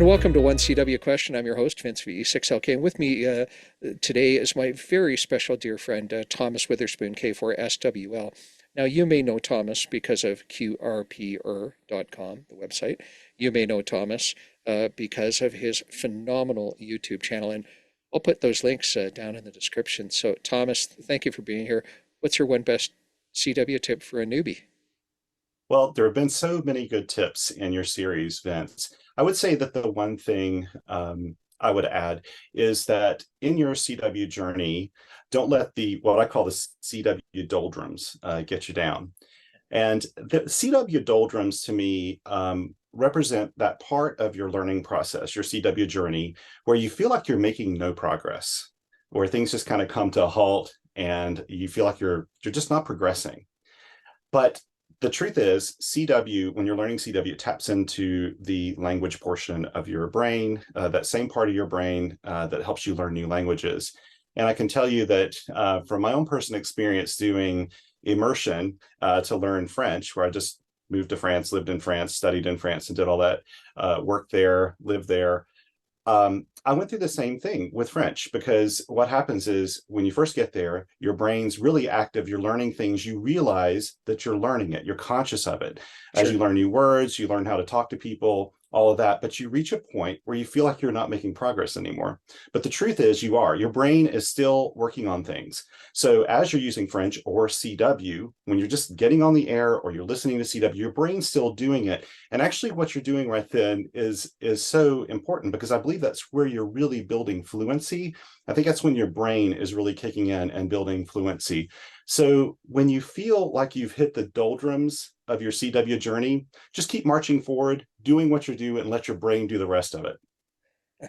And welcome to 1CW Question. I'm your host, Vince VE6LK. And with me today is my very special dear friend, Thomas Witherspoon, K4SWL. Now, you may know Thomas because of QRPR.com, the website. You may know Thomas because of his phenomenal YouTube channel. And I'll put those links down in the description. So, Thomas, thank you for being here. What's your one best CW tip for a newbie? Well, there have been so many good tips in your series, Vince. I would say that the one thing I would add is that in your CW journey, don't let the what I call the CW doldrums get you down. And the CW doldrums to me represent that part of your learning process, your CW journey, where you feel like you're making no progress, where things just kind of come to a halt and you feel like you're just not progressing. But the truth is, CW, when you're learning CW, it taps into the language portion of your brain, that same part of your brain that helps you learn new languages. And I can tell you that from my own personal experience doing immersion to learn French, where I just moved to France, lived in France, studied in France, and did all that, worked there, lived there. I went through the same thing with French because what happens is when you first get there, your brain's really active. You're learning things. You realize that you're learning it. You're conscious of it. As you Sure. learn new words, you learn how to talk to people, all of that. But you reach a point where you feel like you're not making progress anymore. But the truth is, you are. Your brain is still working on things. So as you're using French or CW, when you're just getting on the air or you're listening to CW, your brain's still doing it. And actually, what you're doing right then is so important because I believe that's where you're really building fluency. I think that's when your brain is really kicking in and building fluency. So when you feel like you've hit the doldrums of your CW journey, just keep marching forward, doing what you do, and let your brain do the rest of it.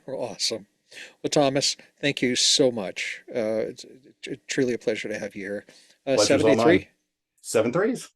Awesome. Well, Thomas, thank you so much. It's truly a pleasure to have you here. Pleasure's all mine. 73? 7 threes.